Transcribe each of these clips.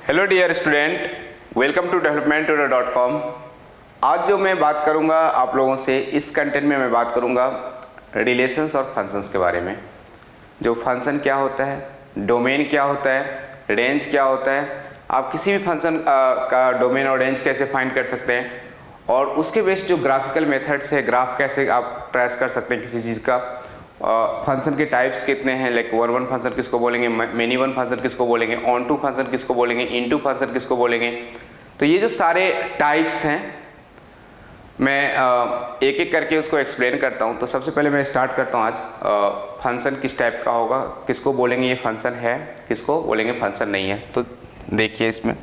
Hello dear student, welcome to developmentutor.com। आज जो मैं बात करूंगा आप लोगों से, इस कंटेंट में मैं बात करूंगा रिलेशंस और फंक्शंस के बारे में। जो फंक्शन क्या होता है, डोमेन क्या होता है, रेंज क्या होता है, आप किसी भी फंक्शन का डोमेन और रेंज कैसे फाइंड कर सकते हैं, और उसके बेस्ड जो ग्राफिकल मेथड्स है, ग्राफ कैसे आप ट्रेस कर सकते हैं किसी चीज़ का। फंक्शन के टाइप्स कितने हैं, लाइक वन फंक्शन किसको बोलेंगे, मेनी वन फंक्शन किसको बोलेंगे, ऑन टू फंक्शन किसको बोलेंगे, इनटू फंक्शन किसको बोलेंगे। तो ये जो सारे टाइप्स हैं मैं एक एक करके उसको एक्सप्लेन करता हूँ। तो सबसे पहले मैं स्टार्ट करता हूँ आज फंक्शन किस टाइप का होगा, किसको बोलेंगे ये फंक्शन है, किसको बोलेंगे फंक्शन नहीं है। तो देखिए इसमें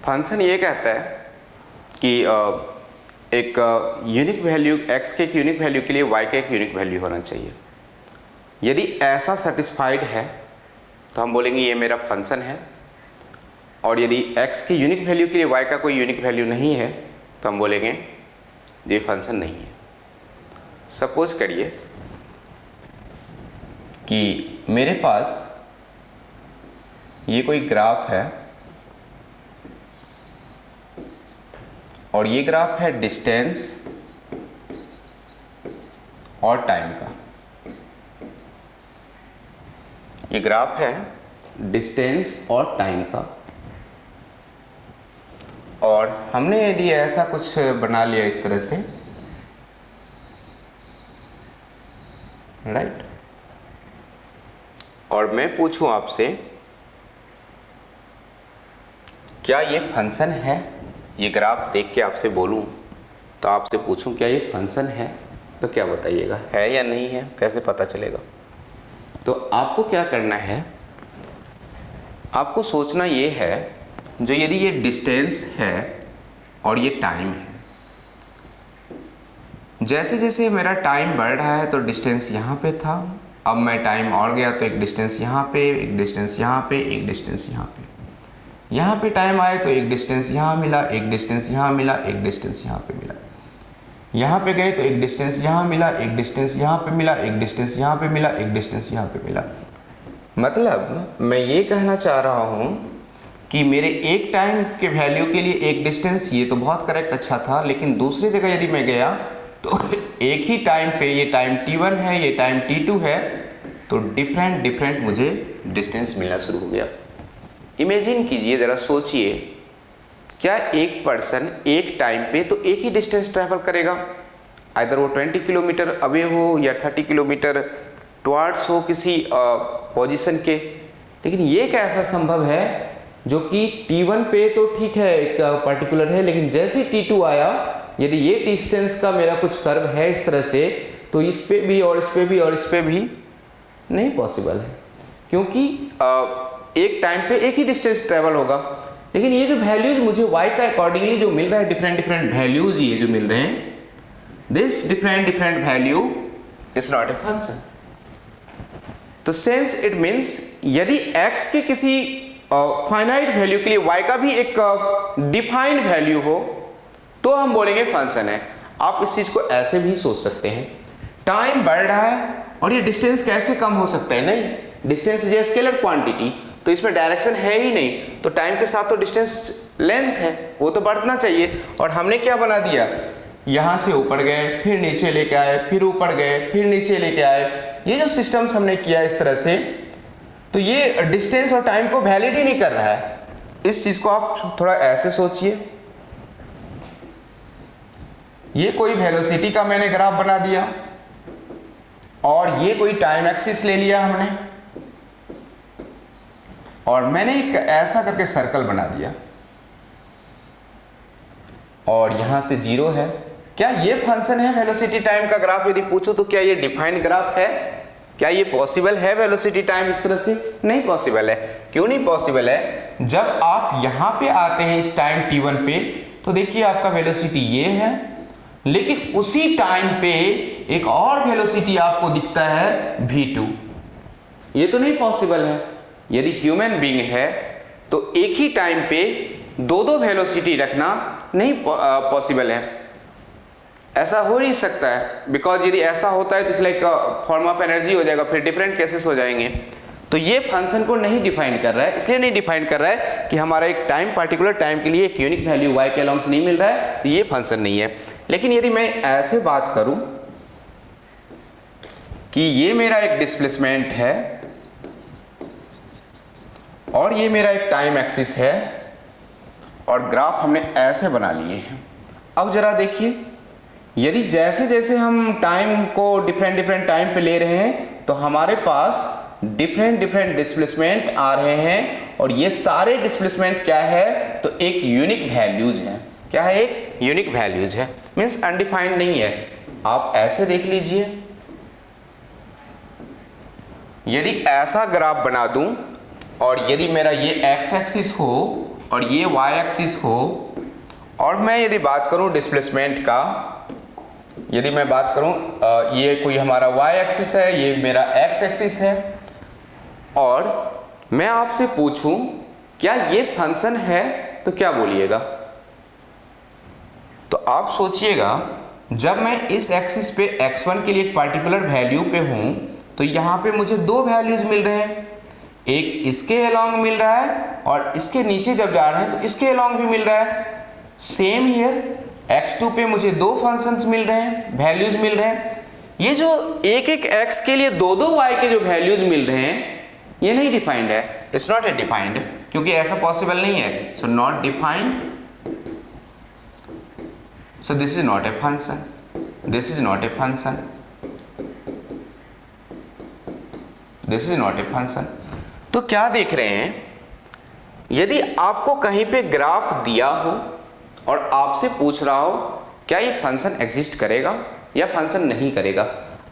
फंक्शन ये कहता है कि एक यूनिक वैल्यू x के एक यूनिक वैल्यू के लिए y का एक यूनिक वैल्यू होना चाहिए। यदि ऐसा सेटिस्फाइड है तो हम बोलेंगे ये मेरा फंक्शन है, और यदि x के यूनिक वैल्यू के लिए y का कोई यूनिक वैल्यू नहीं है तो हम बोलेंगे ये फंक्शन नहीं है। सपोज करिए कि मेरे पास ये कोई ग्राफ है, और ये ग्राफ है डिस्टेंस और टाइम का। ये ग्राफ है डिस्टेंस और टाइम का, और हमने यदि ऐसा कुछ बना लिया इस तरह से, राइट, और मैं पूछूं आपसे क्या ये फंक्शन है, ये ग्राफ देख के आपसे बोलूं तो आपसे पूछूं क्या ये फंक्शन है, तो क्या बताइएगा, है या नहीं है, कैसे पता चलेगा। तो आपको क्या करना है, आपको सोचना ये है, जो यदि ये डिस्टेंस है और ये टाइम है, जैसे जैसे मेरा टाइम बढ़ रहा है तो डिस्टेंस यहाँ पे था, अब मैं टाइम और गया तो एक डिस्टेंस यहाँ पे, एक डिस्टेंस यहाँ पे, एक डिस्टेंस यहाँ पे, यहाँ पे टाइम आए तो एक डिस्टेंस यहाँ मिला, एक डिस्टेंस यहाँ मिला, एक डिस्टेंस यहाँ पे मिला, यहाँ पे गए तो एक डिस्टेंस यहाँ मिला, एक डिस्टेंस यहाँ पे मिला, एक डिस्टेंस यहाँ पे मिला, एक डिस्टेंस यहाँ पे मिला। मतलब मैं ये कहना चाह रहा हूँ कि मेरे एक टाइम के वैल्यू के लिए एक डिस्टेंस, ये तो बहुत करेक्ट अच्छा था, लेकिन दूसरी जगह यदि मैं गया तो एक ही टाइम पे, ये टाइम t1 है, ये टाइम t2 है, तो डिफरेंट मुझे डिस्टेंस मिलना शुरू हो गया। इमेजिन कीजिए, ज़रा सोचिए, क्या एक पर्सन एक टाइम पे तो एक ही डिस्टेंस ट्रैवल करेगा, आइदर वो 20 किलोमीटर अवे हो या 30 किलोमीटर टुवार्ड्स हो किसी पोजीशन के। लेकिन ये कैसा संभव है जो कि t1 पे तो ठीक है, एक पर्टिकुलर है, लेकिन जैसे ही t2 आया, यदि ये डिस्टेंस का मेरा कुछ कर्व है इस तरह से, तो इस पे भी और इस पे भी और इस पे भी नहीं पॉसिबल है, क्योंकि एक टाइम पे एक ही डिस्टेंस ट्रेवल होगा। लेकिन ये जो वैल्यूज मुझे y का अकॉर्डिंगली जो मिल रहा है, डिफरेंट वैल्यूज ये जो मिल रहे हैं, this different value is not a function. तो सेंस इट मीन्स यदि x के किसी फाइनाइट वैल्यू के लिए y का भी एक डिफाइंड वैल्यू हो तो हम बोलेंगे फंक्शन है। आप इस चीज को ऐसे भी सोच सकते हैं, टाइम बढ़ रहा है और ये डिस्टेंस कैसे कम हो सकता है, नहीं, डिस्टेंस इज स्केलर क्वांटिटी, तो इसमें डायरेक्शन है ही नहीं, तो टाइम के साथ तो डिस्टेंस लेंथ है, वो तो बढ़ना चाहिए। और हमने क्या बना दिया, यहाँ से ऊपर गए, फिर नीचे लेके आए, फिर ऊपर गए, फिर नीचे लेके आए, ये जो सिस्टम्स हमने किया इस तरह से, तो ये डिस्टेंस और टाइम को वैलिड ही नहीं कर रहा है। इस चीज को आप थोड़ा ऐसे सोचिए, ये कोई वेलोसिटी का मैंने ग्राफ बना दिया, और ये कोई टाइम एक्सिस ले लिया हमने, और मैंने एक ऐसा करके सर्कल बना दिया, और यहां से 0 है। क्या ये फंक्शन है वेलोसिटी टाइम का ग्राफ? यदि पूछो तो क्या ये डिफाइंड ग्राफ है? क्या ये पॉसिबल है वेलोसिटी टाइम इस तरह से? नहीं पॉसिबल है। क्यों नहीं पॉसिबल है? जब आप यहां पे आते हैं इस टाइम t1 पे, तो देखिए आपका वेलोसिटी ये है लेकिन उसी टाइम पे एक और वेलोसिटी आपको दिखता है v2। ये तो नहीं पॉसिबल है। यदि ह्यूमन बीइंग है तो एक ही टाइम पे दो दो वेलोसिटी रखना नहीं पॉसिबल है, ऐसा हो नहीं सकता है। बिकॉज यदि ऐसा होता है तो it's like form of energy हो जाएगा, फिर डिफरेंट केसेस हो जाएंगे। तो ये फंक्शन को नहीं डिफाइन कर रहा है, इसलिए नहीं डिफाइन कर रहा है कि हमारा एक टाइम, पर्टिकुलर टाइम के लिए एक यूनिक वैल्यू y के अलॉन्ग से नहीं मिल रहा है, तो ये फंक्शन नहीं है। लेकिन यदि मैं ऐसे बात करूं कि ये मेरा एक डिस्प्लेसमेंट है और ये मेरा एक टाइम एक्सिस है और ग्राफ हमने ऐसे बना लिए हैं। अब जरा देखिए, यदि जैसे जैसे हम टाइम को डिफरेंट डिफरेंट टाइम पे ले रहे हैं तो हमारे पास डिफरेंट डिफरेंट डिस्प्लेसमेंट आ रहे हैं और ये सारे डिस्प्लेसमेंट क्या है, तो एक यूनिक वैल्यूज है। क्या है? एक यूनिक वैल्यूज है, मीन्स अनडिफाइंड नहीं है। आप ऐसे देख लीजिए, यदि ऐसा ग्राफ बना दूं और यदि मेरा ये एक्स एक्सिस हो और ये वाई एक्सिस हो और मैं यदि बात करूं डिस्प्लेसमेंट का, यदि मैं बात करूं ये कोई हमारा वाई एक्सिस है, ये मेरा एक्स एक्सिस है और मैं आपसे पूछूं क्या ये फंक्शन है, तो क्या बोलिएगा? तो आप सोचिएगा, जब मैं इस एक्सिस पे x1 के लिए एक पर्टिकुलर वैल्यू पे हूं तो यहाँ पे मुझे दो वैल्यूज मिल रहे हैं, एक इसके अलोंग मिल रहा है और इसके नीचे जब जा रहे हैं तो इसके अलोंग भी मिल रहा है। सेम हियर x2 पे मुझे दो फंक्शंस मिल रहे हैं, वैल्यूज मिल रहे हैं। ये जो एक एक x के लिए दो दो y के जो वैल्यूज मिल रहे हैं ये नहीं डिफाइंड है, इट्स नॉट ए डिफाइंड, क्योंकि ऐसा पॉसिबल नहीं है। So not defined, so this is not a function, this is not a function, this is not a function. तो क्या देख रहे हैं, यदि आपको कहीं पे ग्राफ दिया हो और आपसे पूछ रहा हो क्या ये फंक्शन एग्जिस्ट करेगा या फंक्शन नहीं करेगा।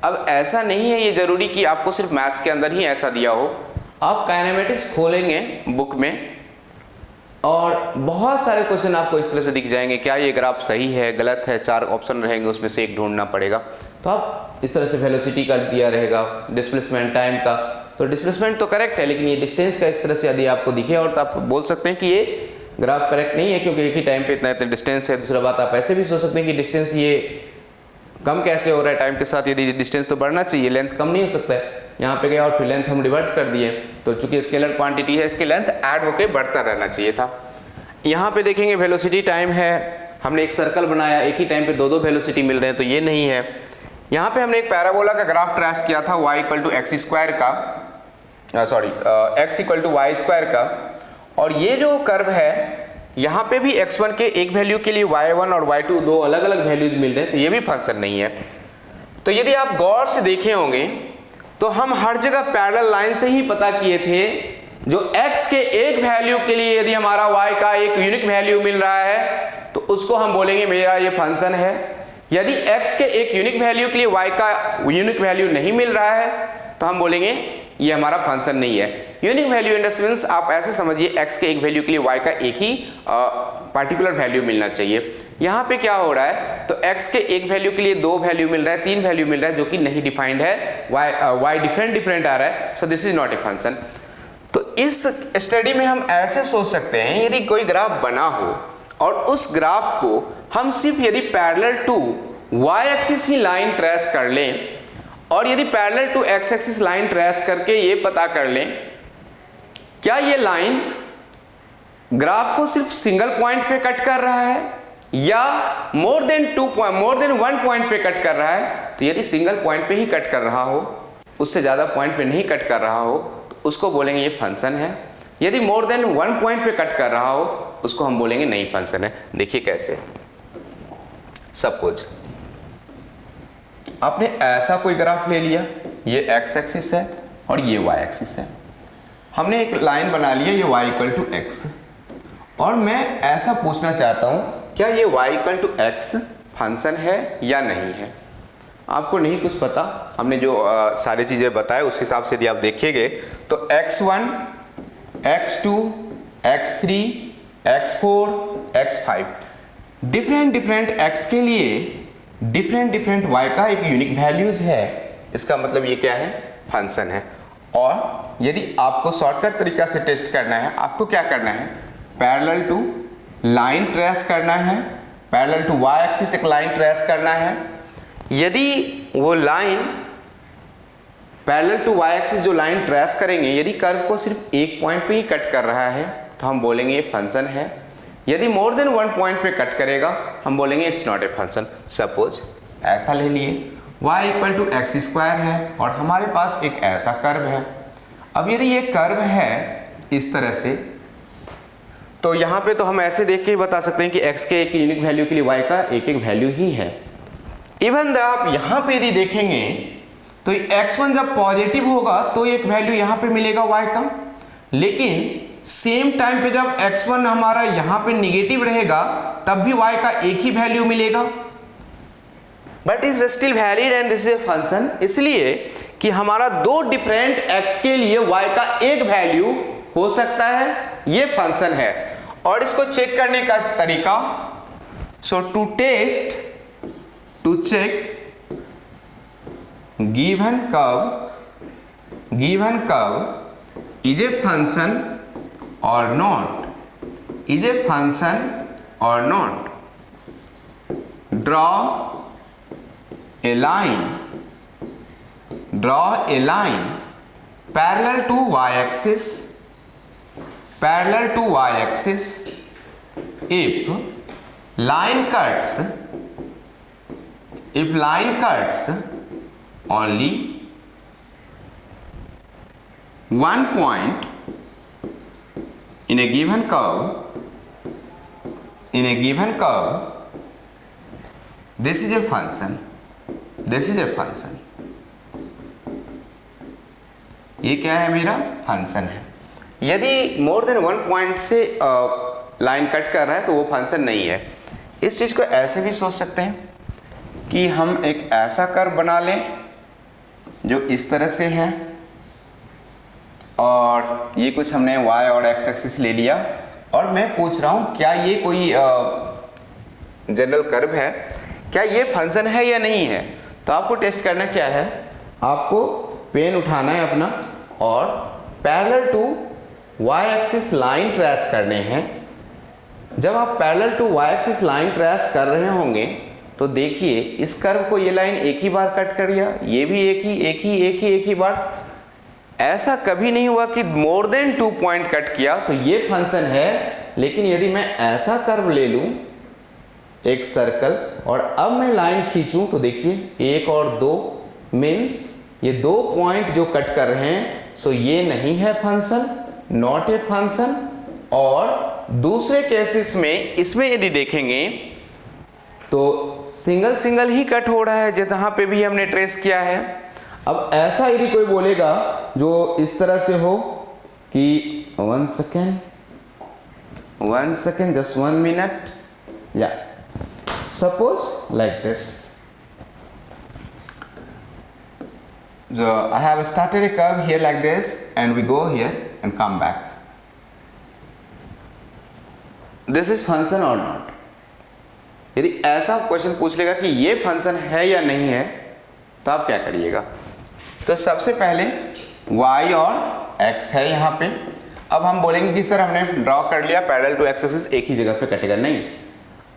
अब ऐसा नहीं है ये जरूरी कि आपको सिर्फ मैथ्स के अंदर ही ऐसा दिया हो। आप काइनेमेटिक्स खोलेंगे बुक में और बहुत सारे क्वेश्चन आपको इस तरह से दिख जाएंगे, क्या ये ग्राफ सही है, गलत है, चार ऑप्शन रहेंगे, उसमें से एक ढूंढना पड़ेगा। तो आप इस तरह से वेलोसिटी का दिया रहेगा, डिस्प्लेसमेंट टाइम का, तो डिस्प्लेसमेंट तो करेक्ट है, लेकिन ये डिस्टेंस का इस तरह से यदि आपको दिखे और तो आप बोल सकते हैं कि ये ग्राफ करेक्ट नहीं है, क्योंकि एक ही टाइम पे इतना इतना डिस्टेंस है। दूसरा बात, आप ऐसे भी सोच सकते हैं कि डिस्टेंस ये कम कैसे हो रहा है टाइम के साथ, यदि डिस्टेंस तो बढ़ना चाहिए, लेंथ कम नहीं हो सकता है। यहाँ पे गया और फिर लेंथ हम रिवर्स कर दिए, तो चूंकि स्केलर क्वांटिटी है इसकी लेंथ ऐड होके बढ़ता रहना चाहिए था। यहाँ पे देखेंगे वेलोसिटी टाइम है, हमने एक सर्कल बनाया, एक ही टाइम पे दो दो वेलोसिटी मिल रहे हैं, तो ये नहीं है। यहाँ पे हमने एक पैराबोला का ग्राफ ट्रेस किया था y equal to x square का, x equal to y square का, और ये जो कर्व है यहाँ पे भी x1 के एक वैल्यू के लिए y1 और y2 दो अलग अलग वैल्यूज मिल रहे हैं, तो ये भी फंक्शन नहीं है। तो यदि आप गौर से देखे होंगे तो हम हर जगह पैरेलल लाइन से ही पता किए थे, जो x के एक वैल्यू के लिए यदि हमारा y का एक यूनिक वैल्यू मिल रहा है तो उसको हम बोलेंगे मेरा ये फंक्शन है। यदि x के एक यूनिक वैल्यू के लिए y का यूनिक वैल्यू नहीं मिल रहा है तो हम बोलेंगे ये हमारा फंक्शन नहीं है। Unique value in the sense आप ऐसे समझिए, x के एक वैल्यू के लिए y का एक ही पर्टिकुलर वैल्यू मिलना चाहिए। यहाँ पे क्या हो रहा है, तो x के एक वैल्यू के लिए दो वैल्यू मिल रहा है, तीन वैल्यू मिल रहा है, जो कि नहीं डिफाइंड है, y डिफरेंट डिफरेंट आ रहा है, सो this is not a function. तो इस स्टडी में हम ऐसे सोच सकते हैं, यदि कोई ग्राफ बना हो और उस ग्राफ को हम सिर्फ यदि पैरेलल टू y एक्सिस ही लाइन ट्रेस कर लें और यदि parallel to x axis line trace करके ये पता कर लें क्या ये लाइन ग्राफ को सिर्फ सिंगल पॉइंट पे कट कर रहा है या मोर देन वन पॉइंट पे कट कर रहा है। तो यदि सिंगल पॉइंट पे ही कट कर रहा हो, उससे ज्यादा पॉइंट पे नहीं कट कर रहा हो, तो उसको बोलेंगे ये फंक्शन है। यदि मोर देन वन पॉइंट पे कट कर रहा हो, उसको हम बोलेंगे नहीं फंक्शन है। देखिए कैसे, सब कुछ आपने ऐसा कोई ग्राफ ले लिया, ये x एक्सिस है और ये y एक्सिस है, हमने एक लाइन बना लिया ये y इक्वल टू x, और मैं ऐसा पूछना चाहता हूं क्या ये y equal to x function है या नहीं है। आपको नहीं कुछ पता, हमने जो सारी चीजें बताए उस हिसाब से यदि आप देखेंगे तो x1, x2, x3, x4, x5 different x के लिए डिफरेंट डिफरेंट y का एक यूनिक वैल्यूज है, इसका मतलब ये क्या है, फंक्शन है। और यदि आपको शॉर्टकट तरीका से टेस्ट करना है, आपको क्या करना है, पैरेलल टू लाइन ट्रेस करना है, पैरेलल टू y एक्सिस एक लाइन ट्रेस करना है। यदि वो line parallel to y axis जो लाइन ट्रेस करेंगे, यदि कर्व को सिर्फ एक पॉइंट पे ही कट कर रहा है तो हम बोलेंगे ये फंक्शन है। यदि मोर देन वन पॉइंट पे कट करेगा हम बोलेंगे it's not a function. Suppose ऐसा ले लिए y equal to x square है और हमारे पास एक ऐसा कर्व है। अब यदि ये कर्व है इस तरह से, तो यहाँ पे तो हम ऐसे देख के ही बता सकते हैं कि x के एक यूनिक वैल्यू के लिए y का एक एक वैल्यू ही है। इवन आप यहाँ पे यदि देखेंगे तो x1 जब पॉजिटिव होगा तो एक वैल्यू यहाँ पे मिलेगा y का, लेकिन सेम टाइम पे जब x1 हमारा यहाँ पे निगेटिव रहेगा तब भी y का एक ही वैल्यू मिलेगा, but is still valid and this is a function. इसलिए कि हमारा दो डिफरेंट x के लिए y का एक वैल्यू हो सकता है, ये फंक्शन है। और इसको चेक करने का तरीका, so to test to check given curve is a function or not, is a function or not, draw a line parallel to y-axis, if line cuts only one point in a given curve, this is a function, ये क्या है, मेरा function है। यदि more than one point से line cut कर रहा है तो वो फंक्शन नहीं है। इस चीज़ को ऐसे भी सोच सकते हैं कि हम एक ऐसा कर्व बना लें जो इस तरह से है और ये कुछ हमने y और x एक्सिस ले लिया, और मैं पूछ रहा हूँ क्या ये कोई जनरल कर्व है, क्या ये फंक्शन है या नहीं है। तो आपको टेस्ट करना क्या है, आपको पेन उठाना है अपना और parallel to y axis line trace करने हैं। जब आप parallel to y axis line trace कर रहे होंगे तो देखिए इस कर्व को ये लाइन एक ही बार कट कर दिया, ये भी एक ही बार। ऐसा कभी नहीं हुआ कि मोर देन 2 पॉइंट कट किया तो ये फंक्शन है। लेकिन यदि मैं ऐसा कर्व ले लूं, एक सर्कल, और अब मैं लाइन खींचूं तो देखिए 1 और 2 मीन्स ये 2 पॉइंट जो कट कर रहे हैं, सो ये नहीं है फंक्शन, नॉट ए फंक्शन। और दूसरे केसेस में इसमें यदि देखेंगे तो सिंगल ही कट हो रहा है जहां पे भी हमने ट्रेस किया है। अब ऐसा यदि कोई बोलेगा जो इस तरह से हो कि 1 सेकेंड जस्ट 1 मिनट, या suppose like this, so I have started a curve here like this and we go here and come back. This is function or not? यदि ऐसा क्वेश्चन पूछ लेगा कि ये फंक्शन है या नहीं है तो आप क्या करिएगा। तो सबसे पहले y और x है यहाँ पे। अब हम बोलेंगे कि सर हमने ड्रॉ कर लिया पैरेलल टू x एक्सिस, एक ही जगह पे कटेगा। नहीं,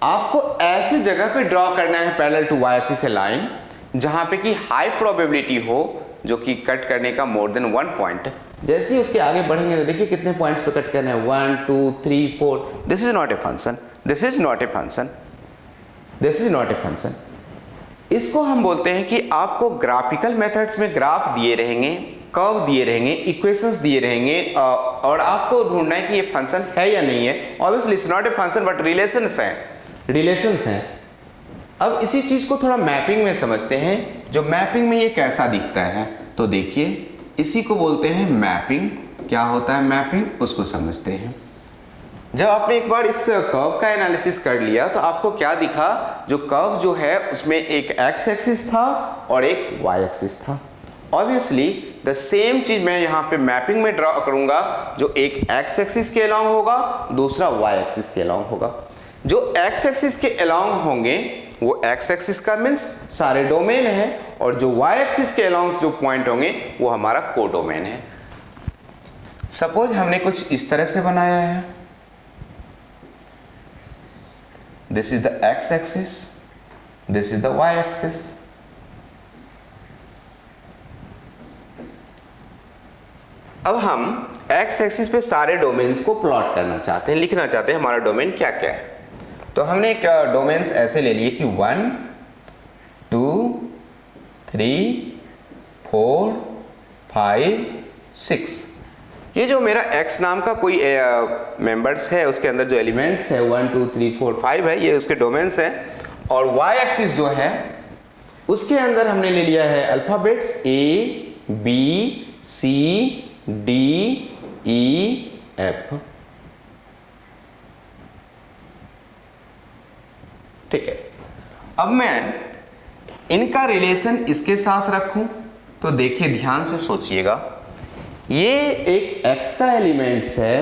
आपको ऐसी जगह पे ड्रॉ करना है पैरेलल टू y एक्सिस से लाइन जहाँ पे कि हाई प्रोबेबिलिटी हो जो कि कट करने का मोर देन 1 पॉइंट। जैसे ही उसके आगे बढ़ेंगे तो देखिए कितने पॉइंट्स पे कट करना है, 1 2 3 4। This is not a function, this is not a function, this is not a function. इसको हम बोलते हैं कि आपको ग्राफिकल मेथड्स में ग्राफ दिए रहेंगे, कर्व दिए रहेंगे, इक्वेशंस दिए रहेंगे, और आपको ढूंढना है कि ये फंक्शन है या नहीं है। Obviously it's not a function but relations हैं। अब इसी चीज़ को थोड़ा मैपिंग में समझते हैं, जो मैपिंग में ये कैसा दिखता है। तो देखिए इसी को बोलते हैं मैपिंग। क्या होता है मैपिंग, उसको समझते हैं। जब आपने एक बार इस कर्व का एनालिसिस कर लिया तो आपको क्या दिखा, जो कर्व जो है उसमें एक एक्स एक्सिस था और एक वाई एक्सिस था। ऑब्वियसली द सेम चीज मैं यहाँ पे मैपिंग में ड्रॉ करूंगा, जो एक एक्स एक्सिस के अलोंग होगा, दूसरा वाई एक्सिस के अलोंग होगा। जो एक्स एक्सिस के अलोंग होंगे वो एक्स एक्सिस का मीन्स सारे डोमेन है, और जो वाई एक्सिस के अलोंग जो पॉइंट होंगे वो हमारा कोडोमेन है। सपोज हमने कुछ इस तरह से बनाया है, this is the x axis, this is the y axis. अब हम एक्स एक्सिस पे सारे डोमेन्स को प्लॉट करना चाहते हैं, लिखना चाहते हैं हमारा डोमेन क्या क्या है। तो हमने एक डोमेन्स ऐसे ले लिए कि 1 2 3 4 5 6। ये जो मेरा x नाम का कोई मेंबर्स है, उसके अंदर जो एलिमेंट्स है 1 2 3 4 5 है, ये उसके डोमेन्स है। और y एक्सिस जो है उसके अंदर हमने ले लिया है alphabets A B C D E F। ठीक है, अब मैं इनका रिलेशन इसके साथ रखूं तो देखिए ध्यान से सोचिएगा, ये एक x का एलिमेंट्स है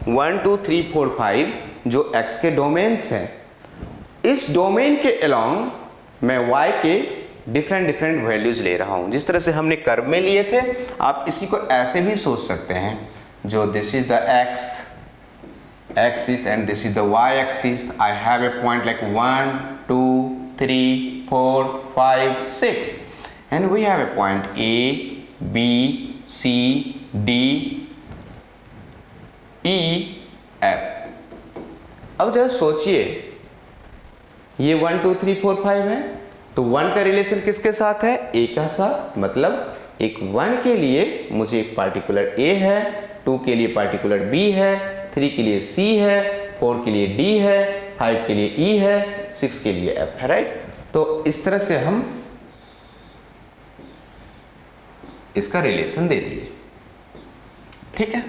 1 2 3 4 5 जो x के डोमेन्स है। इस डोमेन के अलोंग मैं y के डिफरेंट वैल्यूज ले रहा हूं, जिस तरह से हमने कर्व में लिए थे। आप इसी को ऐसे भी सोच सकते हैं, जो this is the x axis and this is the y axis. I have a point like 1 2 3 4 5 6 and we have a point A B C D E F। अब जरा सोचिए, ये 1 2 3 4 5 है, तो 1 का रिलेशन किसके साथ है? A का साथ। मतलब एक 1 के लिए मुझे एक पार्टिकुलर A है, 2 के लिए पार्टिकुलर B है, 3 के लिए C है, 4 के लिए D है, 5 के लिए E है, 6 के लिए F है, राइट। तो इस तरह से हम इसका रिलेशन दे दिए, ठीक है।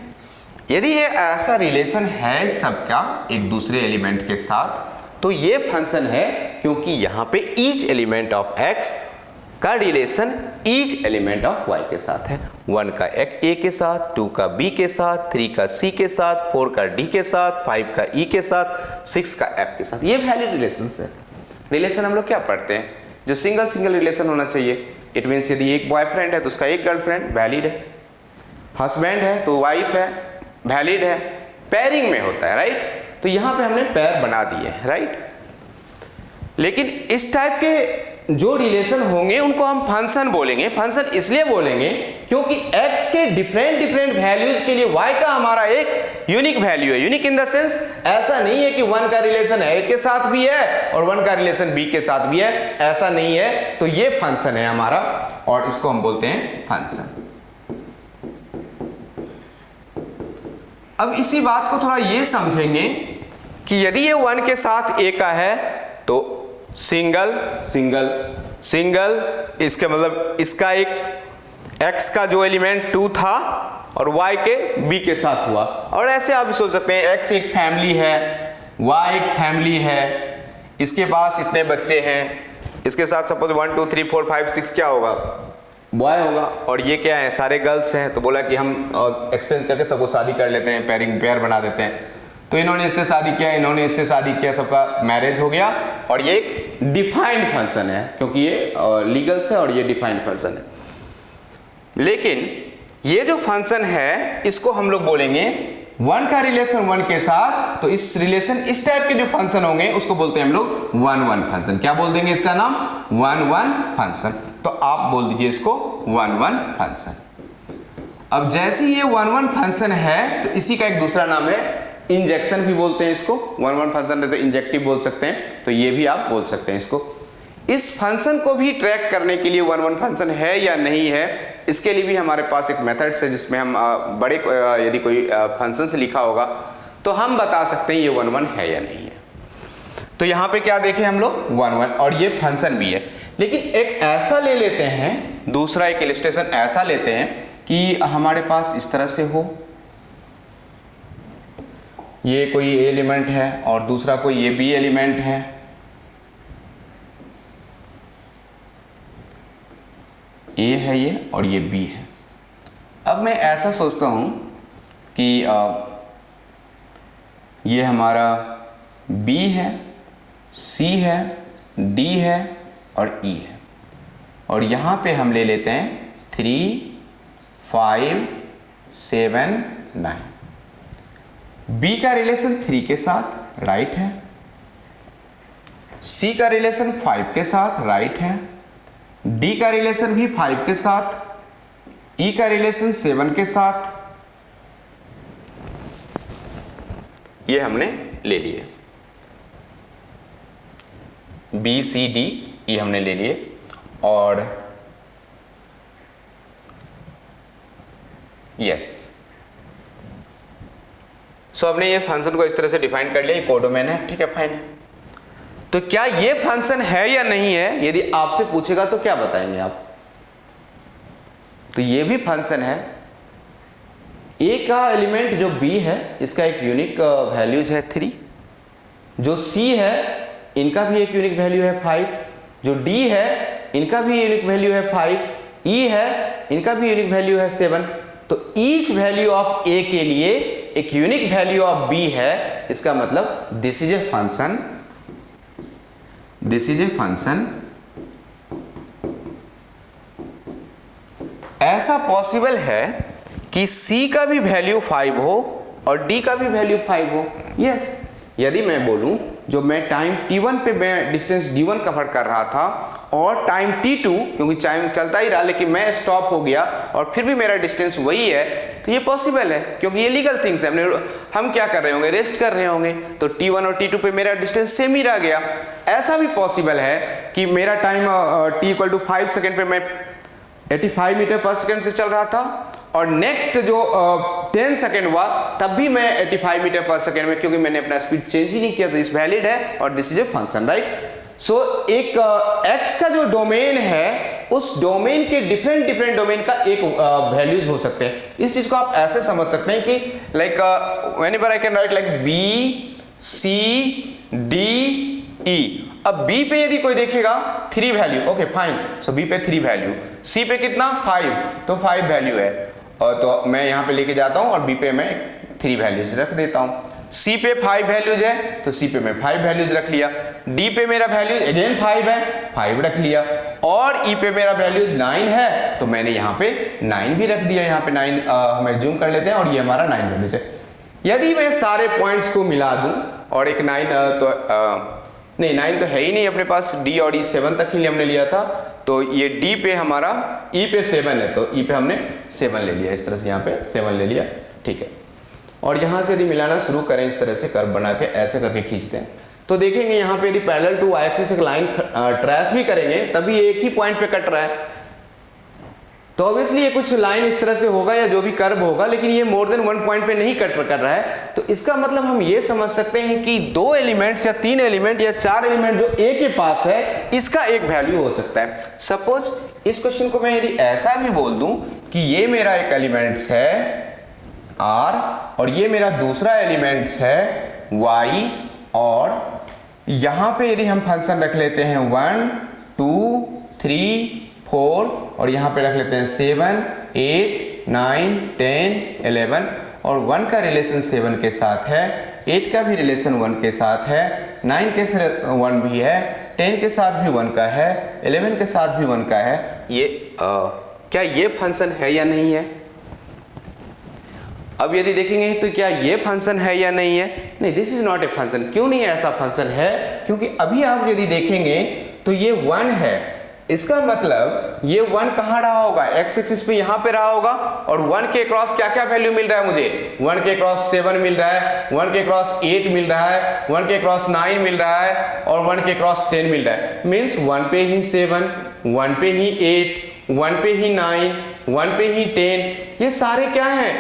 यदि ये ऐसा रिलेशन है सबका एक दूसरे एलिमेंट के साथ, तो ये फंक्शन है, क्योंकि यहां पे ईच एलिमेंट ऑफ x का relation each element of y के साथ है। 1 का a के साथ, 2 का b के साथ, 3 का c के साथ, 4 का d के साथ, 5 का e के साथ, 6 का f के साथ। ये वैलिड रिलेशन है। रिलेशन हम लोग क्या पढ़ते हैं, जो सिंगल रिलेशन होना चाहिए। इट मीन्स यदि एक बॉयफ्रेंड है तो उसका एक गर्लफ्रेंड वैलिड है, हस्बैंड है तो वाइफ है वैलिड है, पेयरिंग में होता है, राइट। तो यहां पे हमने पेयर बना दिए हैं, राइट। लेकिन इस टाइप के जो रिलेशन होंगे उनको हम फंक्शन बोलेंगे। फंक्शन इसलिए बोलेंगे क्योंकि x के डिफरेंट वैल्यूज के लिए y का हमारा एक यूनिक वैल्यू है। यूनिक इन द सेंस, ऐसा नहीं है कि 1 का रिलेशन a के साथ भी है और 1 का रिलेशन b के साथ भी है, ऐसा नहीं है। तो ये फंक्शन है हमारा और इसको हम बोलते हैं फंक्शन। अब इसी बात को थोड़ा ये समझेंगे कि यदि ये 1 के साथ a का है तो सिंगल, इसके मतलब इसका एक x का जो एलिमेंट 2 था और y के b के साथ हुआ। और ऐसे आप सोच सकते हैं, x एक फैमिली है, y एक फैमिली है, इसके पास इतने बच्चे हैं, इसके साथ सपोज 1 2 3 4 5 6 क्या होगा, बॉय होगा, और ये क्या है, सारे गर्ल्स हैं। तो बोला कि हम एक्सचेंज करके सबको शादी कर लेते हैं, पेयर बना देते हैं। तो इन्होंने इससे शादी किया, इन्होंने इससे शादी किया, सबका मैरिज हो गया। और ये एक डिफाइंड फंक्शन है, क्योंकि ये लीगल है और ये डिफाइंड फंक्शन है। लेकिन ये जो फंक्शन है इसको हम लोग बोलेंगे 1 का रिलेशन 1 के साथ, तो इस रिलेशन इस टाइप के जो फंक्शन होंगे उसको बोलते हैं हम लोग 1 फंक्शन। क्या बोल देंगे इसका नाम? 1 फंक्शन। तो आप बोल दीजिए इसको 1 फंक्शन। अब जैसे ये 1 फंक्शन है तो इसी का एक दूसरा नाम है इंजेक्शन भी बोलते हैं इसको। 1 फंक्शन है तो इंजेक्टिव बोल सकते हैं, तो ये भी आप बोल सकते हैं इसको। इस फंक्शन को भी ट्रैक करने के लिए 1 फंक्शन है या नहीं है, इसके लिए भी हमारे पास एक मेथड्स है जिसमें हम बड़े यदि कोई फंक्शन से लिखा होगा तो हम बता सकते हैं ये 1 है या नहीं है। तो यहाँ पे क्या देखें हम लोग 1 और ये फंक्शन भी है। लेकिन एक ऐसा ले लेते हैं, दूसरा एक इलस्ट्रेशन ऐसा लेते हैं कि हमारे पास इस तरह से हो, ये कोई एलिमेंट है और दूसरा कोई ये बी एलिमेंट है। ए है ये और ये बी है। अब मैं ऐसा सोचता हूं कि ये हमारा बी है, सी है D है और E है, और यहाँ पे हम ले लेते हैं 3, 5, 7, 9। B का रिलेशन 3 के साथ राइट है, C का रिलेशन 5 के साथ राइट है, D का रिलेशन भी 5 के साथ, E का रिलेशन 7 के साथ, ये हमने ले लिए। B, C, D, E हमने ले लिए। और यस, सो हमने ये फंक्शन को इस तरह से डिफाइन कर लिया, ये कोडोमेन है, ठीक है, फाइन है। तो क्या ये फंक्शन है या नहीं है, यदि आपसे पूछेगा तो क्या बताएंगे आप? तो ये भी फंक्शन है। ए का एलिमेंट जो बी है इसका एक यूनिक वैल्यूज है 3, जो सी है इनका भी एक यूनिक वैल्यू है 5, जो डी है इनका भी यूनिक वैल्यू है 5, ई है इनका भी यूनिक वैल्यू है 7। तो ईच वैल्यू ऑफ ए के लिए एक यूनिक वैल्यू ऑफ बी है, इसका मतलब this is a function, this is a function. ऐसा पॉसिबल है कि C का भी वैल्यू 5 हो और D का भी वैल्यू 5 हो। यस, यदि मैं बोलूं जो मैं टाइम t1 पे मैं डिस्टेंस d1 कवर कर रहा था और टाइम t2, क्योंकि टाइम चलता ही रहा लेकिन मैं स्टॉप हो गया और फिर भी मेरा डिस्टेंस वही है, तो ये पॉसिबल है क्योंकि ये लीगल थिंग्स है। हम क्या कर रहे होंगे, रेस्ट कर रहे होंगे, तो t1 और t2 पे मेरा डिस्टेंस सेम ही रह गया। ऐसा भी पॉसिबल है कि मेरा टाइम t = 5 सेकेंड पे मैं 85 मीटर पर सेकेंड से चल रहा था और नेक्स्ट जो 10 सेकेंड हुआ तब भी मैं 85 मीटर पर सेकेंड में, क्योंकि मैंने अपना स्पीड चेंज ही नहीं किया, तो इस वैलिड है और this is a function, right. So एक x का जो डोमेन है उस डोमेन के डिफरेंट डोमेन का एक वैल्यूज हो सकते हैं। इस चीज को आप ऐसे समझ सकते हैं कि like whenever I can write like b, c, d, e। अब b पे यदि कोई देखेगा 3 वैल्यू, ओके फाइन, सो b पे 3 वैल्यू, c पे कितना 5, तो 5 वैल्यू है, और तो मैं यहाँ पे लेके जाता हूँ और b पे मैं 3 वैल्यूज रख देता हूँ। c पे 5 वैल्यूज है तो c पे मैं 5 वैल्यूज रख लिया, d पे मेरा वैल्यूज अगेन 5 है, 5 रख लिया, और e पे मेरा वैल्यूज 9 है तो मैंने यहाँ पे 9 भी रख दिया। यहाँ पे 9 हमें जूम कर लेते हैं और ये हमारा 9 वैल्यूज है। यदि मैं सारे पॉइंट्स को मिला दूं और एक 9 नहीं 9 तो है ही नहीं अपने पास, d और e 7 तक ही हमने लिया था, तो ये d पे हमारा e पे 7 है तो e पे हमने 7 ले लिया, इस तरह से यहाँ पे 7 ले लिया, ठीक है। और यहाँ से यदि मिलाना शुरू करें इस तरह से कर्व बना के ऐसे करके खींचते हैं तो देखेंगे यहाँ पे यदि पैरेलल टू y एक्सिस एक लाइन ट्रेस भी करेंगे तभी एक ही पॉइंट पे कट रहा है, तो ऑब्वियसली ये कुछ लाइन इस तरह से होगा या जो भी कर्व होगा, लेकिन ये मोर देन 1 पॉइंट पे नहीं कट कर रहा है। तो इसका मतलब हम ये समझ सकते हैं कि 2 एलिमेंट्स या 3 एलिमेंट या 4 एलिमेंट जो a के पास है इसका एक वैल्यू हो सकता है। सपोज इस क्वेश्चन को मैं यदि ऐसा भी बोल दूं कि ये मेरा एक एलिमेंट्स है r और ये मेरा दूसरा एलिमेंट्स है y, और यहाँ पे यदि हम फंक्शन रख लेते हैं 1, 2, 3, 4 और यहाँ पे रख लेते हैं 7, 8, 9, 10, 11 और 1 का रिलेशन 7 के साथ है, 8 का भी रिलेशन 1 के साथ है, 9 के साथ 1 भी है, 10 के साथ भी 1 का है, 11 के साथ भी 1 का है। ये क्या ये फंक्शन है या नहीं है? अब यदि देखेंगे तो क्या ये फंक्शन है या नहीं है? नहीं, this is not a function. क्यों नहीं ऐसा फंक्शन है? क्योंकि अभी आप यदि देखेंगे तो ये 1 है, इसका मतलब ये 1 कहाँ रहा होगा, एक्स एक्सिस पे यहाँ पे रहा होगा, और 1 के क्रॉस क्या क्या वैल्यू मिल रहा है मुझे, 1 के क्रॉस 7 मिल रहा है, 1 के क्रॉस 8 मिल रहा है, 1 के क्रॉस 9 मिल रहा है और 1 के क्रॉस 10 मिल रहा है। मीन्स 1 पे ही 7, 1 पे ही 8, 1 पे ही 9, 1 पे ही 10, ये सारे क्या हैं?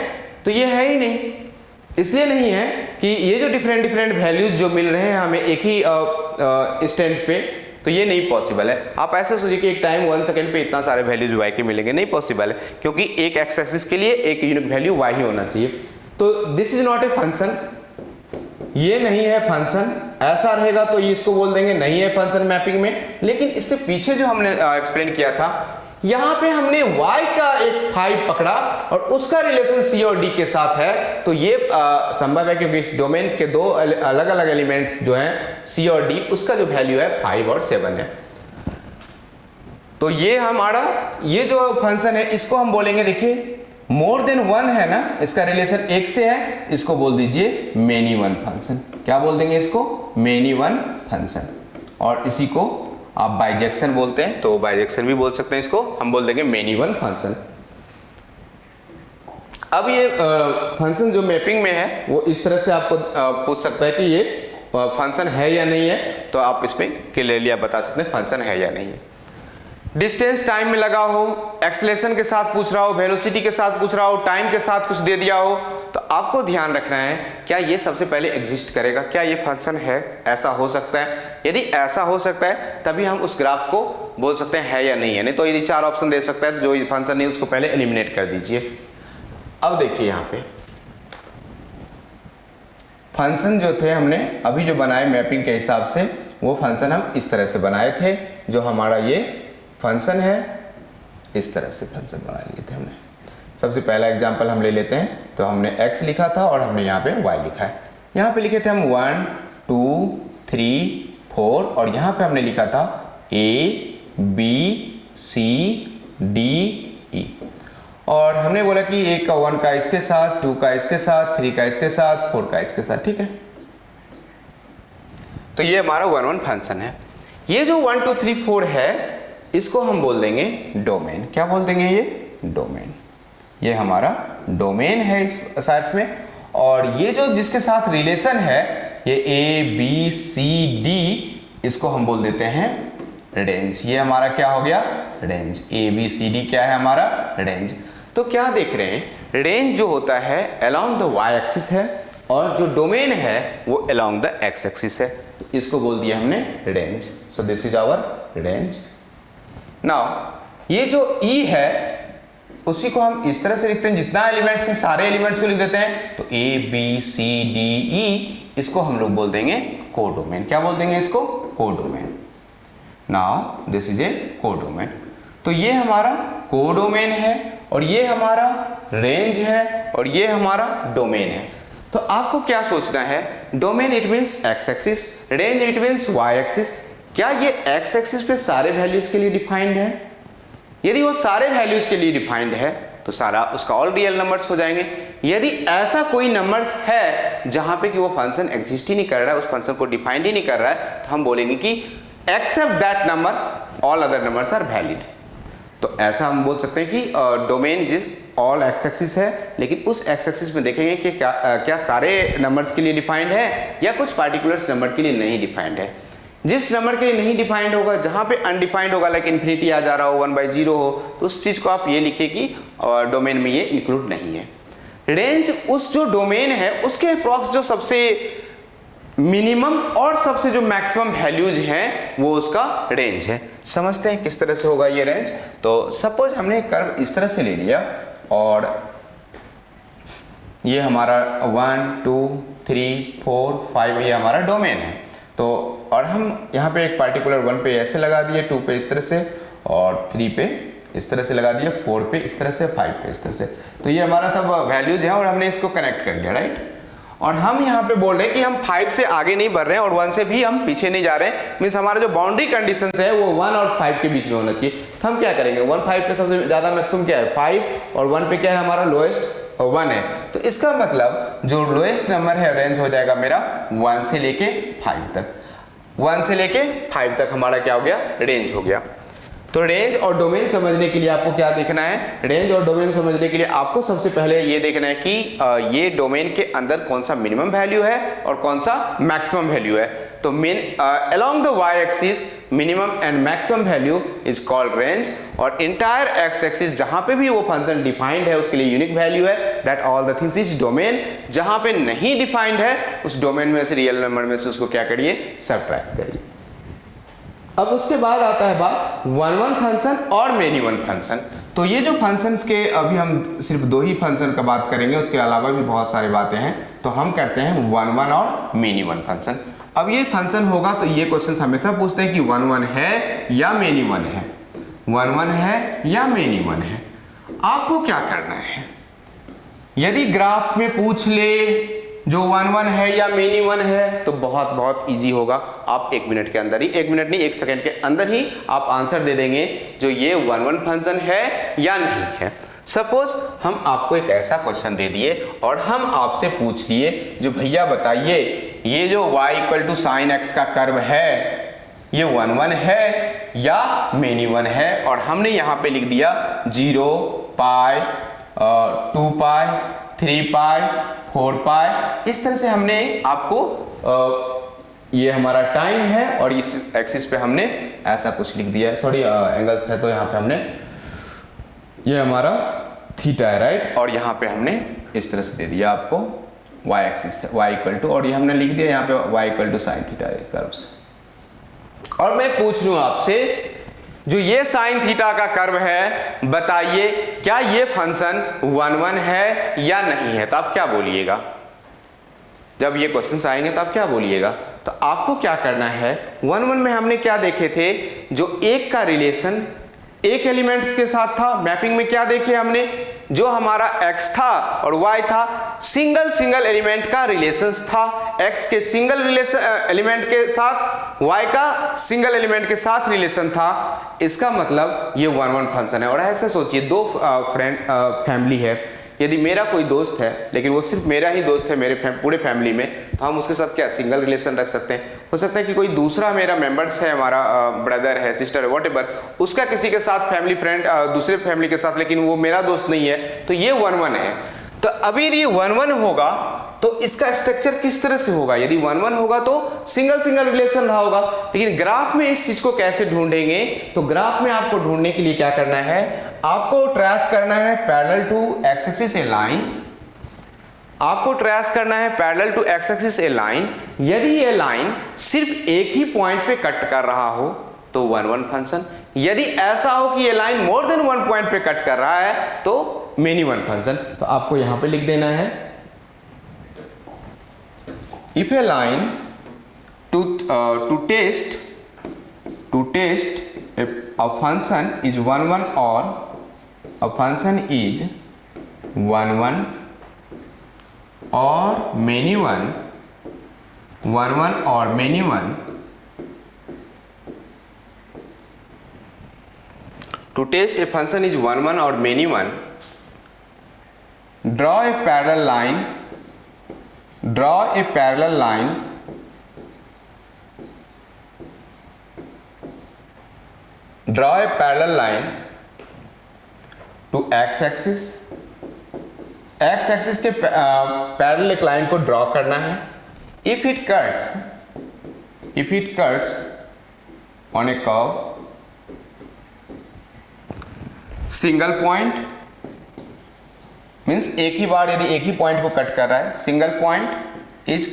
तो ये है ही नहीं। इसलिए नहीं है कि ये जो डिफरेंट वैल्यूज जो मिल रहे हैं हमें एक ही स्टैंड पे, तो ये नहीं पॉसिबल है। आप ऐसे सोचिए कि एक टाइम 1 सेकंड पे इतना सारे वैल्यूज y के मिलेंगे, नहीं पॉसिबल है, क्योंकि एक एक्स एक्सिस के लिए एक यूनिक वैल्यू y ही होना चाहिए। तो this is not a function, ये नहीं है फंक्शन। ऐसा रहेगा तो इसको बोल देंगे नहीं है फंक्शन मैपिंग में। लेकिन इससे पीछे जो हमने एक्सप्लेन किया था यहाँ पे हमने y का एक 5 पकड़ा और उसका रिलेशन c और d के साथ है, तो ये संभव है क्योंकि इस डोमेन के दो अलग अलग एलिमेंट्स जो हैं c और d, उसका जो वैल्यू है 5 और 7 है। तो ये हमारा ये जो फंक्शन है इसको हम बोलेंगे, देखिए मोर देन 1 है ना, इसका रिलेशन 1 से है, इसको बोल दीजिए मेनी वन फंक्शन। क्या बोल देंगे इसको? Many one function. और इसी को आप बाइजेक्शन बोलते हैं, तो बाइजेक्शन भी बोल सकते हैं, इसको हम बोल देंगे मेनी वन फंक्शन। अब ये फंक्शन जो मैपिंग में है वो इस तरह से आपको पूछ सकता है कि ये फंक्शन है या नहीं है, तो आप इसमें क्लियरली आप बता सकते हैं फंक्शन है या नहीं है। डिस्टेंस टाइम में लगा हो, एक्सेलेरेशन के साथ पूछ रहा हो, वेलोसिटी के साथ पूछ रहा हो, टाइम के साथ कुछ दे दिया हो, तो आपको ध्यान रखना है क्या ये सबसे पहले एग्जिस्ट करेगा, क्या ये फंक्शन है, ऐसा हो सकता है। यदि ऐसा हो सकता है तभी हम उस ग्राफ को बोल सकते हैं है या नहीं है। नहीं तो यदि 4 ऑप्शन दे सकता है तो जो फंक्शन नहीं उसको पहले एलिमिनेट कर दीजिए। अब देखिए यहाँ पे फंक्शन जो थे हमने अभी जो बनाए मैपिंग के हिसाब से, वो फंक्शन हम इस तरह से बनाए थे। जो हमारा ये फंक्शन है इस तरह से फंक्शन बना लिए थे हमने। सबसे पहला एग्जांपल हम ले लेते हैं, तो हमने x लिखा था और हमने यहाँ पे y लिखा है। यहाँ पे लिखे थे हम 1 2 3 4 और यहाँ पे हमने लिखा था a b c d e और हमने बोला कि a का 1 का इसके साथ, 2 का इसके साथ, 3 का इसके साथ, 4 का इसके साथ, ठीक है। तो ये हमारा 1 1 फंक्शन है। ये जो 1 2 3 4 है इसको हम बोल देंगे डोमेन। क्या बोल देंगे? ये डोमेन। ये हमारा डोमेन है इस साथ में। और ये जो जिसके साथ रिलेशन है ये a b c d, इसको हम बोल देते हैं रेंज। ये हमारा क्या हो गया? Range. a b c d क्या है? हमारा रेंज। तो क्या देख रहे हैं, रेंज जो होता है अलोंग द y एक्सिस है और जो डोमेन है वो अलोंग द x एक्सिस है, तो इसको बोल दिया हमने range. So this is our range. Now ये जो E है उसी को हम इस तरह से लिखते हैं, जितना एलिमेंट्स है सारे एलिमेंट्स को लिख देते हैं, तो A B C D E, इसको हम लोग बोल देंगे कोडोमेन। क्या बोल देंगे इसको? Codomain. Now this is A codomain. तो ये हमारा कोडोमेन है और ये हमारा रेंज है और ये हमारा डोमेन है। तो आपको क्या सोचना है, domain it means x axis, range it means y axis. क्या ये x एक्सिस पे सारे वैल्यूज के लिए डिफाइंड है? यदि वो सारे वैल्यूज के लिए डिफाइंड है तो सारा उसका ऑल रियल नंबर्स हो जाएंगे। यदि ऐसा कोई नंबर्स है जहां पे कि वो फंक्शन एग्जिस्ट ही नहीं कर रहा है, उस फंक्शन को डिफाइंड ही नहीं कर रहा है, तो हम बोलेंगे कि except that number all other numbers are valid. तो ऐसा हम बोल सकते हैं कि डोमेन जिस ऑल एक्स एक्सिस है, लेकिन उस एक्स एक्सिस में देखेंगे कि क्या सारे नंबर्स के लिए डिफाइंड है या कुछ पार्टिकुलर नंबर के लिए नहीं डिफाइंड है। जिस नंबर के लिए नहीं डिफाइंड होगा, जहां पे अनडिफाइंड होगा, लाइक इन्फिनिटी आ जा रहा हो, 1/0 हो, तो उस चीज को आप ये लिखिए कि डोमेन में ये इंक्लूड नहीं है। रेंज उस जो डोमेन है उसके अप्रॉक्स जो सबसे मिनिमम और सबसे जो मैक्सिमम वैल्यूज हैं वो उसका रेंज है। समझते हैं किस तरह से होगा ये रेंज। तो सपोज हमने कर्व इस तरह से ले लिया और ये हमारा 1 2 3 4 5 ये हमारा डोमेन है। तो और हम यहाँ पे एक पार्टिकुलर 1 पे ऐसे लगा दिए, 2 पे इस तरह से और 3 पे इस तरह से लगा दिया, 4 पे इस तरह से, 5 पे इस तरह से। तो ये हमारा सब वैल्यूज है और हमने इसको कनेक्ट कर दिया, राइट। और हम यहाँ पे बोल रहे हैं कि हम 5 से आगे नहीं बढ़ रहे हैं और 1 से भी हम पीछे नहीं जा रहे हैं। मीन्स हमारा जो बाउंड्री कंडीशंस है वो 1 और 5 के बीच में होना चाहिए। तो हम क्या करेंगे, 1 5 पे सबसे ज़्यादा मैक्सिमम क्या है 5 और 1 पे क्या है हमारा लोएस्ट 1 है। तो इसका मतलब जो लोएस्ट नंबर है रेंज हो जाएगा मेरा 1 से लेके 5 तक। 1 से लेके 5 तक हमारा क्या हो गया, रेंज हो गया। तो रेंज और डोमेन समझने के लिए आपको क्या देखना है, रेंज और डोमेन समझने के लिए आपको सबसे पहले ये देखना है कि ये डोमेन के अंदर कौन सा मिनिमम वैल्यू है और कौन सा मैक्सिमम वैल्यू है। तो along the y axis minimum and maximum value is called range, और इंटायर x एक्सिस जहां पे भी वो फंक्शन डिफाइंड है उसके लिए यूनिक वैल्यू है, that all the things is domain. जहां पे नहीं डिफाइंड है उस डोमेन में से रियल नंबर में से उसको क्या करिए, सबट्रैक्ट करिए। अब उसके बाद आता है बात 1 1 फंक्शन और मेनी वन फंक्शन। तो ये जो फंक्शंस के अभी हम सिर्फ 2 ही फंक्शन का बात करेंगे, उसके अलावा भी बहुत सारी बातें हैं। तो हम करते हैं 1 1 और मेनी वन फंक्शन। अब ये फंक्शन होगा तो ये क्वेश्चन हमेशा पूछते हैं कि 1 1 है या मेनी वन है। वन वन है या मेनी वन है। आपको क्या करना है, यदि ग्राफ में पूछ ले जो वन वन है या मेनी वन है तो बहुत बहुत इजी होगा। आप 1 मिनट के अंदर ही, 1 मिनट नहीं 1 सेकेंड के अंदर ही आप आंसर दे देंगे जो ये वन वन फंक्शन है या नहीं है। सपोज हम आपको एक ऐसा क्वेश्चन दे दिए और हम आपसे पूछ लिए जो भैया बताइए ये जो y equal to sine x का कर्व है ये वन वन है या मेनी वन है, और हमने यहाँ पे लिख दिया 0 पाई 2 पाई 3 पाई 4 पाई। इस तरह से हमने आपको ये हमारा टाइम है और इस एक्सिस पे हमने ऐसा कुछ लिख दिया है, सॉरी एंगल्स है तो यहाँ पे हमने ये हमारा थीटा है राइट, और यहाँ पे हमने इस तरह से दे दिया आपको y एक्सिस है y इक्वल टू, और ये हमने लिख दिया यहाँ पे y equal to sine theta curves. और मैं पूछ लूँ आपसे जो ये साइन थीटा का कर्व है बताइए क्या ये फंक्शन वन वन है या नहीं है, तो आप क्या बोलिएगा। जब ये क्वेश्चन आएंगे तो आप क्या बोलिएगा। तो आपको क्या करना है, वन वन में हमने क्या देखे थे, जो एक का रिलेशन एक एलिमेंट्स के साथ था। मैपिंग में क्या देखे हमने, जो हमारा x था और y था सिंगल सिंगल एलिमेंट का रिलेशंस था, x के सिंगल रिलेशन एलिमेंट के साथ y का सिंगल एलिमेंट के साथ रिलेशन था। इसका मतलब ये वन वन फंक्शन है। और ऐसे सोचिए दो फैमिली है, यदि मेरा कोई दोस्त है लेकिन वो सिर्फ मेरा ही दोस्त है मेरे पूरे फैमिली में, तो हम उसके साथ क्या सिंगल रिलेशन रख सकते हैं। हो सकता है कि कोई दूसरा मेरा मेंबर्स है, हमारा ब्रदर है, सिस्टर है, व्हाटएवर, उसका किसी के साथ फैमिली फ्रेंड दूसरे फैमिली के साथ, लेकिन वो मेरा दोस्त नहीं है, तो ये वन वन है। तो अभी यदि वन वन होगा तो इसका स्ट्रक्चर किस तरह से होगा, यदि वन वन होगा तो सिंगल सिंगल रिलेशन रहा होगा। लेकिन ग्राफ में इस चीज को कैसे ढूंढेंगे, तो ग्राफ में आपको ढूंढने के लिए क्या करना है, आपको ट्रेस करना है parallel to x axis a line, आपको ट्रेस करना है parallel to x axis a line. यदि ये लाइन सिर्फ एक ही पॉइंट पे कट कर रहा हो तो वन वन फंक्शन, यदि ऐसा हो कि ये line more than one point पे कट कर रहा है तो मेनी वन फंक्शन। तो आपको यहां पे लिख देना है if a line to test a function is one one or a function is one one or many one, one one or many one, to test a function is one one or many one, draw a parallel line, draw a parallel line draw a parallel line to x axis, x axis के parallel एक line को draw करना है। if it cuts on a curve single point means एक ही बार यदि एक ही point को cut कर रहा है, single point is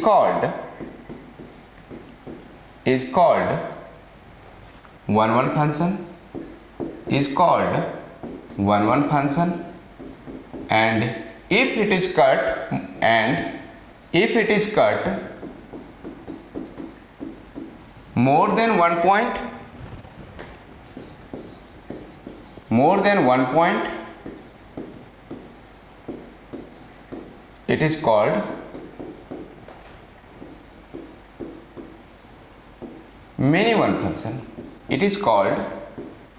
called one one function, is called one one function, and if it is cut more than one point, it is called many one function, it is called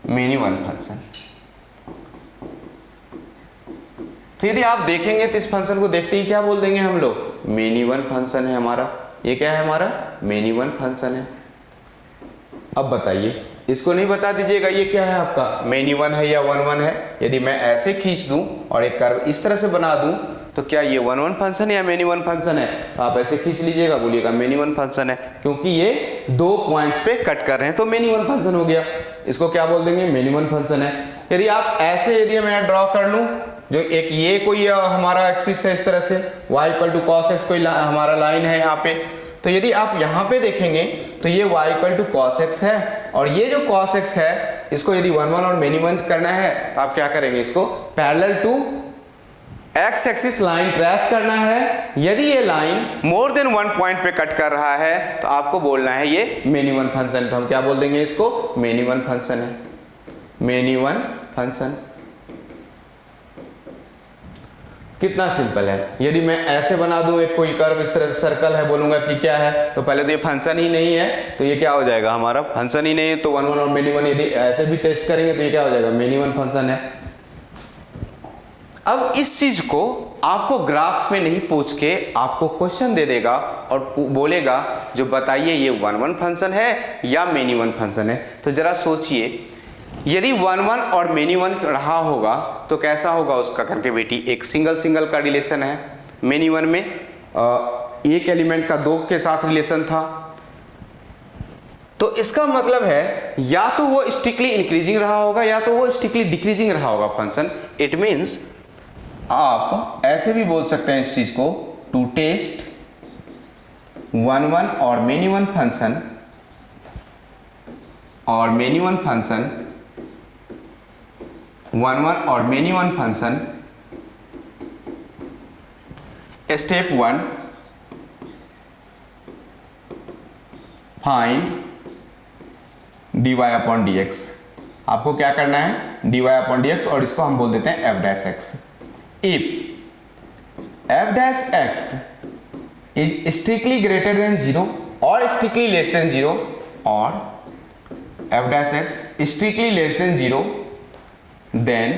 many one function। तो यदि आप देखेंगे तो इस function को देखते ही क्या बोल देंगे हम लोग, मेनी वन फंक्शन है हमारा। ये क्या है हमारा, मेनी वन फंक्शन है। अब बताइए, इसको नहीं बता दीजिएगा ये क्या है आपका, मेनी वन है या वन वन है। यदि मैं ऐसे खींच दूं और एक कर्व इस तरह से बना दूं तो क्या ये वन वन फंक्शन है या मेनी वन फंक्शन है, तो आप ऐसे खींच लीजिएगा, बोलिएगा मेनी वन फंक्शन है, क्योंकि ये दो पॉइंट्स पे कट कर रहे हैं तो मेनी वन फंक्शन हो गया। इसको क्या बोल देंगे, मेनी वन फंक्शन है। यदि आप ऐसे यदि मैं ड्रॉ कर लूं, जो एक ये कोई हमारा एक्सिस है इस तरह से, y equal to cos x कोई हमारा लाइन है यहाँ पे, तो यदि आप यहाँ पे देखेंगे तो ये y equal to cos x है, और ये जो कॉस एक्स है इसको यदि वन वन और मेनी वन करना है तो आप क्या करेंगे, इसको parallel to x axis line trace करना है। यदि ये line more than one point पे कट कर रहा है तो आपको बोलना है ये मेनी वन फंक्शन, तो हम क्या बोल देंगे इसको, मेनी वन फंक्शन है। Many one function. कितना सिंपल है। यदि मैं ऐसे बना दूं एक कोई कर्व, इस तरह से सर्कल है, बोलूंगा कि क्या है, तो पहले तो ये फंक्शन ही नहीं है, तो ये क्या हो जाएगा, हमारा फंक्शन ही नहीं है। तो वन वन और मेनी वन यदि ऐसे भी टेस्ट करेंगे तो ये क्या हो जाएगा, मेनी वन फंक्शन है। अब इस चीज को आपको ग्राफ में नहीं पूछ के आपको क्वेश्चन दे देगा और बोलेगा जो बताइए ये वन वन फंक्शन है या मेनी वन फंक्शन है। तो जरा सोचिए, यदि वन वन और मेनी वन रहा होगा तो कैसा होगा उसका कनेक्टिविटी। एक सिंगल सिंगल का रिलेशन है, मेनी वन में एक एलिमेंट का दो के साथ रिलेशन था। तो इसका मतलब है या तो वो स्ट्रिक्टली इंक्रीजिंग रहा होगा या तो वो स्ट्रिक्टली डिक्रीजिंग रहा होगा फंक्शन। इट मीन्स आप ऐसे भी बोल सकते हैं इस चीज को, टू टेस्ट वन वन और मेनी वन फंक्शन और many one function, one one और many one function. Step one, find dy upon dx। आपको क्या करना है, dy अपॉन dx, और इसको हम बोल देते हैं f dash x। If f dash x is strictly greater than 0 और स्ट्रिक्टली लेस देन 0 और f dash x strictly less than 0, then